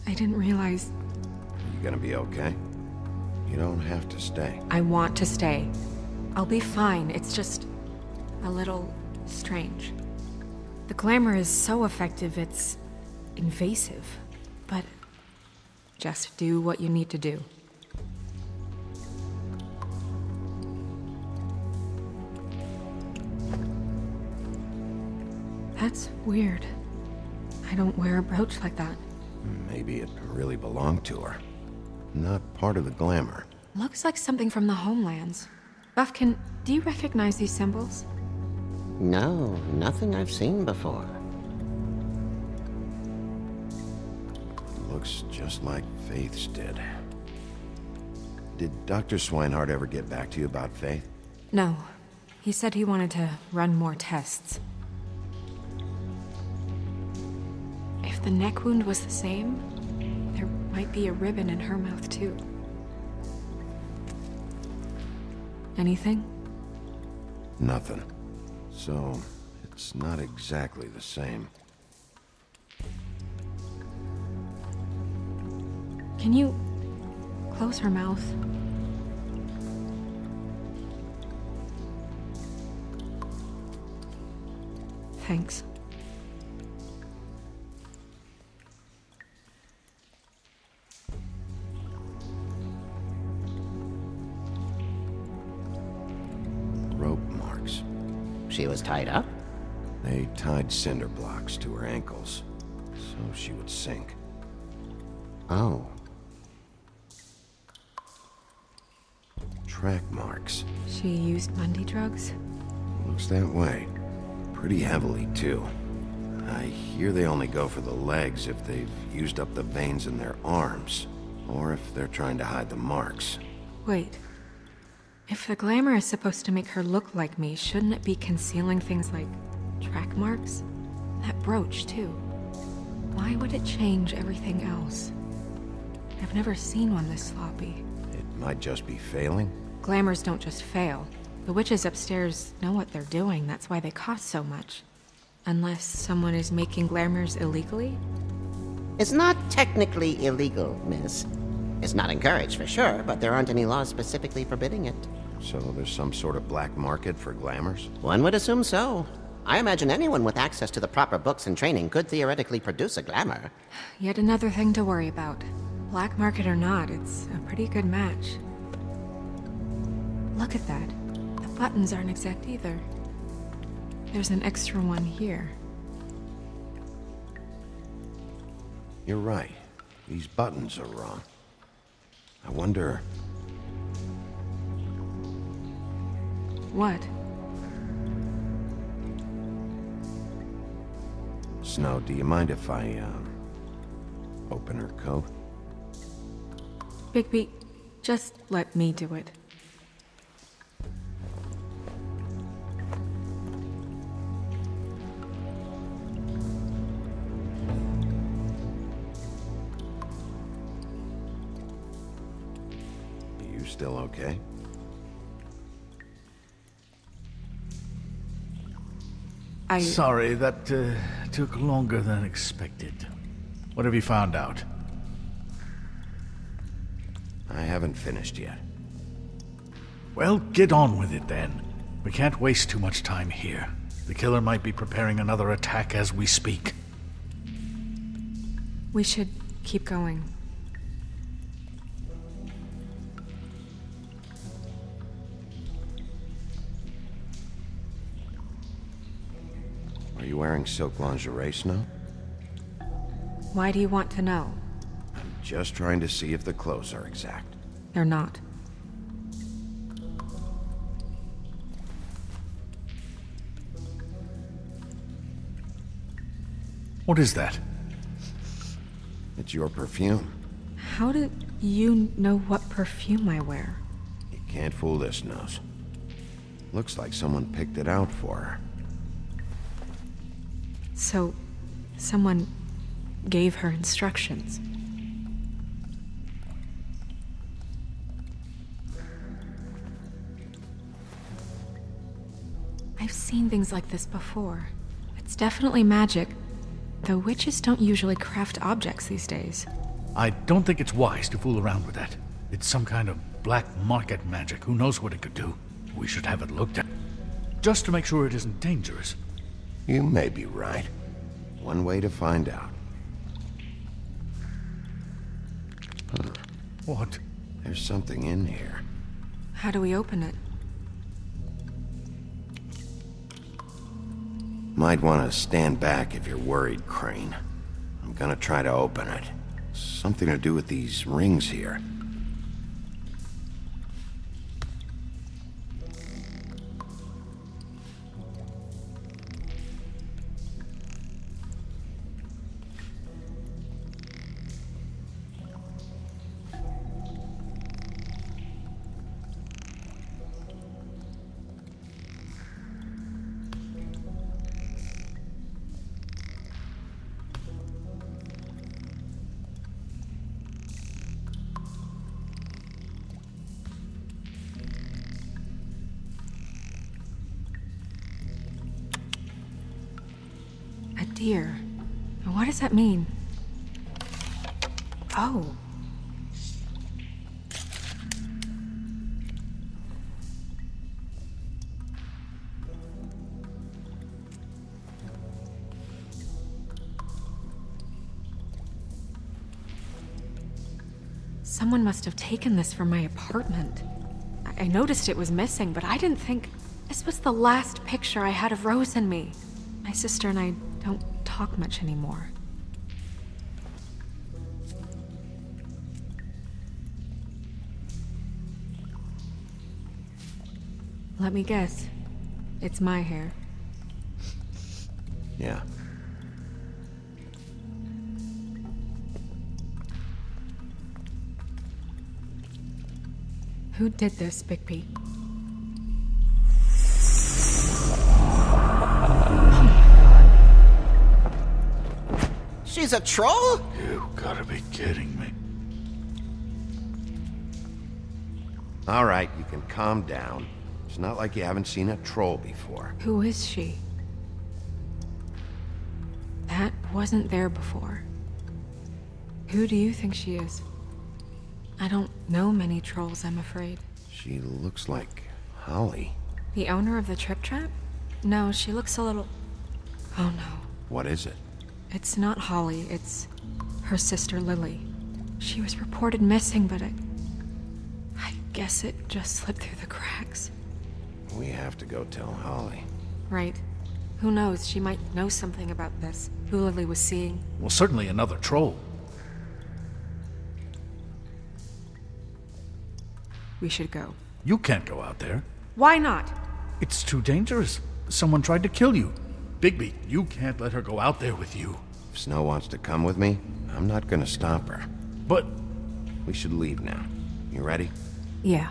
I didn't realize... You gonna be okay? You don't have to stay. I want to stay. I'll be fine, it's just... a little... strange. The glamour is so effective, it's... invasive. But... just do what you need to do. That's weird. I don't wear a brooch like that. Maybe it really belonged to her. Not part of the glamour. Looks like something from the homelands. Buffkin, do you recognize these symbols? No, nothing I've seen before. Looks just like Faith's did. Did Dr. Swinehart ever get back to you about Faith? No. He said he wanted to run more tests. If the neck wound was the same, there might be a ribbon in her mouth too. Anything? Nothing. So, it's not exactly the same. Can you close her mouth? Thanks. Rope marks. She was tied up? They tied cinder blocks to her ankles, so she would sink. Oh. Track marks. She used Mundy drugs? Looks that way. Pretty heavily, too. I hear they only go for the legs if they've used up the veins in their arms, or if they're trying to hide the marks. Wait. If the glamour is supposed to make her look like me, shouldn't it be concealing things like track marks? That brooch, too. Why would it change everything else? I've never seen one this sloppy. It might just be failing. Glamours don't just fail. The witches upstairs know what they're doing, that's why they cost so much. Unless someone is making glamours illegally? It's not technically illegal, miss. It's not encouraged for sure, but there aren't any laws specifically forbidding it. So there's some sort of black market for glamours? One would assume so. I imagine anyone with access to the proper books and training could theoretically produce a glamour. Yet another thing to worry about. Black market or not, it's a pretty good match. Look at that. The buttons aren't exact either. There's an extra one here. You're right. These buttons are wrong. I wonder... What? Snow, do you mind if I, open her coat? Bigby, just let me do it. You still okay? Sorry, that took longer than expected. What have you found out? I haven't finished yet. Well, get on with it then. We can't waste too much time here. The killer might be preparing another attack as we speak. We should keep going. Are you wearing silk lingerie, Snow? Why do you want to know? I'm just trying to see if the clothes are exact. They're not. What is that? It's your perfume. How do you know what perfume I wear? You can't fool this nose. Looks like someone picked it out for her. So, someone gave her instructions. I've seen things like this before. It's definitely magic, though witches don't usually craft objects these days. I don't think it's wise to fool around with that. It's some kind of black market magic. Who knows what it could do? We should have it looked at. Just to make sure it isn't dangerous. You may be right. One way to find out. What? There's something in here. How do we open it? Might want to stand back if you're worried, Crane. I'm gonna try to open it. Something to do with these rings here. Dear, what does that mean? Oh. Someone must have taken this from my apartment. I noticed it was missing, but I didn't think this was the last picture I had of Rose and me. My sister and I don't talk much anymore. Let me guess. It's my hair. Yeah. Who did this, Bigby? She's a troll? You gotta be kidding me. All right, you can calm down. It's not like you haven't seen a troll before. Who is she? That wasn't there before. Who do you think she is? I don't know many trolls, I'm afraid. She looks like Holly. The owner of the Trip Trap? No, she looks a little... Oh no. What is it? It's not Holly, it's her sister Lily. She was reported missing, but I guess it just slipped through the cracks. We have to go tell Holly. Right. Who knows, she might know something about this. Who Lily was seeing. Well, certainly another troll. We should go. You can't go out there. Why not? It's too dangerous. Someone tried to kill you. Bigby, you can't let her go out there with you. If Snow wants to come with me, I'm not gonna stop her. But... We should leave now. You ready? Yeah.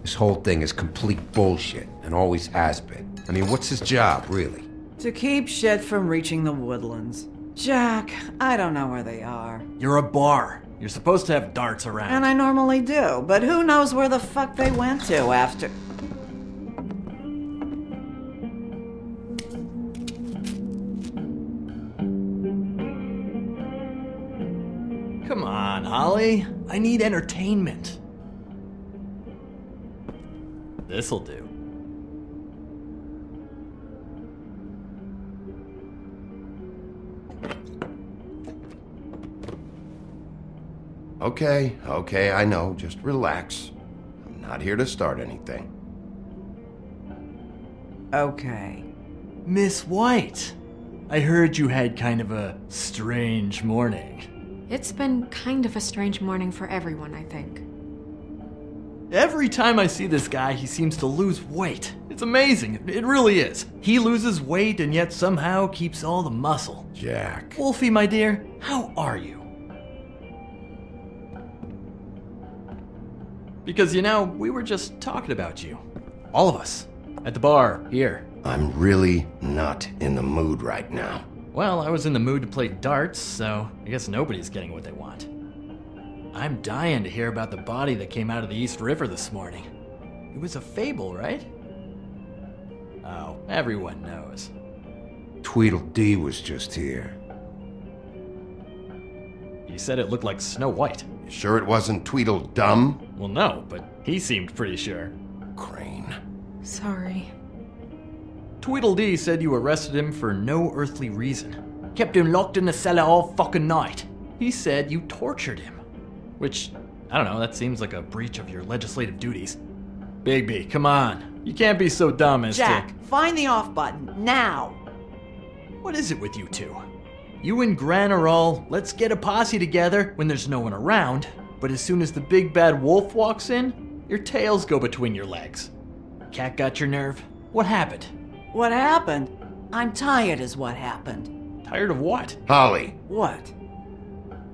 This whole thing is complete bullshit, and always has been. I mean, what's his job, really? To keep shit from reaching the woodlands. Jack, I don't know where they are. You're a bar. You're supposed to have darts around. And I normally do, but who knows where the fuck they went to after... Come on, Holly. I need entertainment. This'll do. Okay, I know. Just relax. I'm not here to start anything. Okay. Miss White, I heard you had kind of a strange morning. It's been kind of a strange morning for everyone, I think. Every time I see this guy, he seems to lose weight. It's amazing. It really is. He loses weight and yet somehow keeps all the muscle. Jack. Wolfie, my dear, how are you? Because, we were just talking about you. All of us. At the bar, here. I'm really not in the mood right now. Well, I was in the mood to play darts, so I guess nobody's getting what they want. I'm dying to hear about the body that came out of the East River this morning. It was a fable, right? Oh, everyone knows. Tweedledee was just here. He said it looked like Snow White. You sure it wasn't Tweedledum? Well, no, but he seemed pretty sure. Crane. Sorry. Tweedledee said you arrested him for no earthly reason. Kept him locked in the cellar all fucking night. He said you tortured him. Which, I don't know, that seems like a breach of your legislative duties. Bigby, come on. You can't be so dumb as Jack, find the off button, now! What is it with you two? You and Gran are all, let's get a posse together when there's no one around, but as soon as the big bad wolf walks in, your tails go between your legs. Cat got your nerve? What happened? What happened? I'm tired is what happened. Tired of what? Holly. What?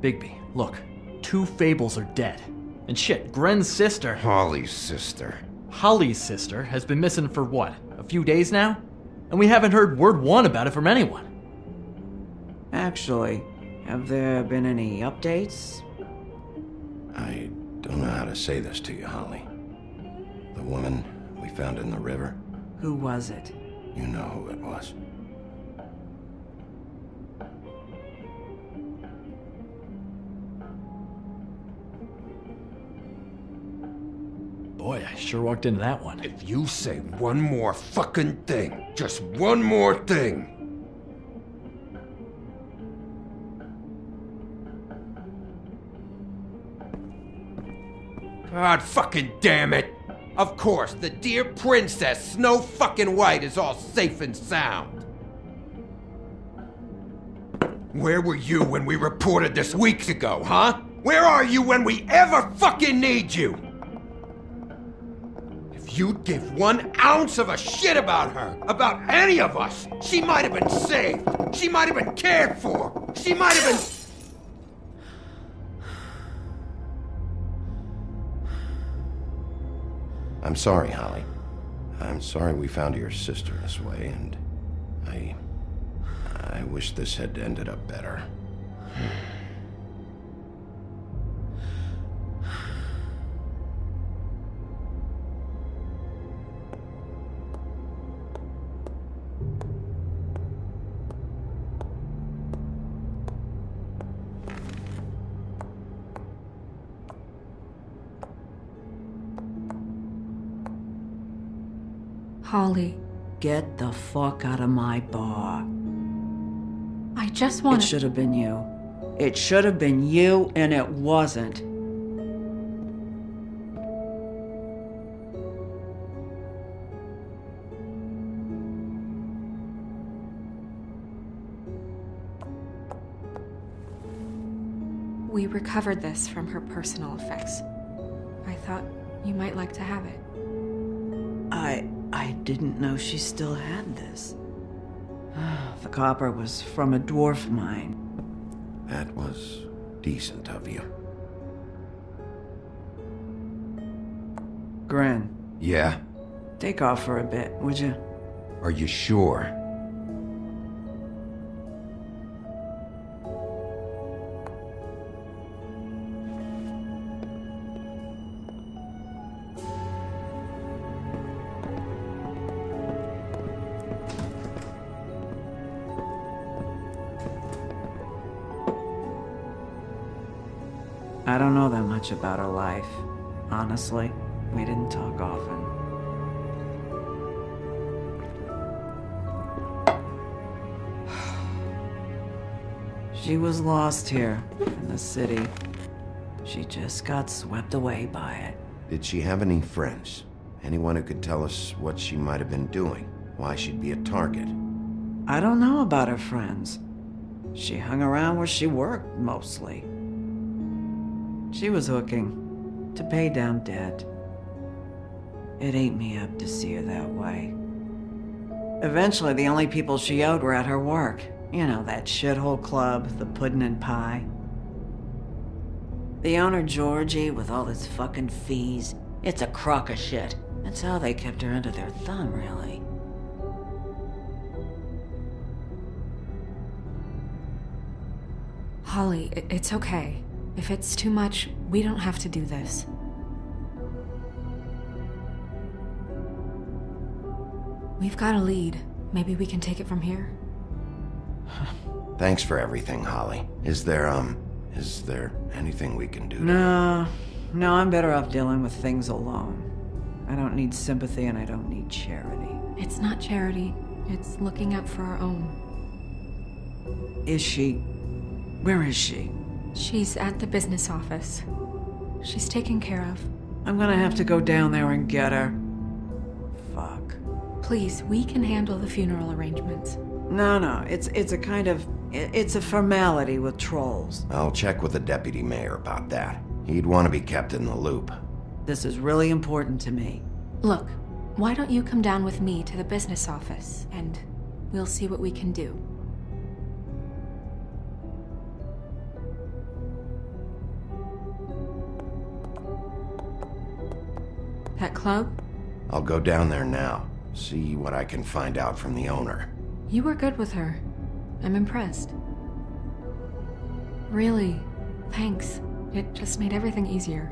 Bigby, look. 2 fables are dead. And shit, Gren's sister, Holly's sister. Holly's sister, has been missing for what, a few days now? And we haven't heard word one about it from anyone. Actually, have there been any updates? I don't know how to say this to you, Holly. The woman we found in the river, Who was it? you know who it was. Boy, I sure walked into that one. If you say one more fucking thing, just one more thing. God fucking damn it! Of course, the dear princess Snow fucking White is all safe and sound. Where were you when we reported this weeks ago, huh? Where are you when we ever fucking need you? If you'd give 1 ounce of a shit about her, about any of us, she might have been saved. She might have been cared for. She might have been... I'm sorry, Holly. I'm sorry we found your sister this way, and I wish this had ended up better. Holly, Get the fuck out of my bar. I just It want should have been you. It should have been you, and it wasn't. We recovered this from her personal effects. I thought you might like to have it. I didn't know she still had this. The copper was from a dwarf mine. That was decent of you. Gren, Yeah? take off for a bit, would you? Are you sure? I don't know that much about her life. Honestly, we didn't talk often. She was lost here in the city. She just got swept away by it. Did she have any friends? Anyone who could tell us what she might have been doing? Why she'd be a target? I don't know about her friends. She hung around where she worked, mostly. She was hooking to pay down debt. It ate me up to see her that way. Eventually, the only people she owed were at her work. You know, that shithole club, the Puddin' and Pie. The owner, Georgie, with all his fucking fees, it's a crock of shit. That's how they kept her under their thumb, really. Holly, it's okay. If it's too much, we don't have to do this. We've got a lead. Maybe we can take it from here? Thanks for everything, Holly. Is there anything we can do? No, I'm better off dealing with things alone. I don't need sympathy and I don't need charity. It's not charity. It's looking out for our own. Is she? Where is she? She's at the business office. She's taken care of. I'm gonna have to go down there and get her. Fuck. Please, we can handle the funeral arrangements. No, it's a kind of... It's a formality with trolls. I'll check with the deputy mayor about that. He'd want to be kept in the loop. This is really important to me. Look, why don't you come down with me to the business office, and we'll see what we can do. That club? I'll go down there now. See what I can find out from the owner. You were good with her. I'm impressed. Really, thanks. It just made everything easier.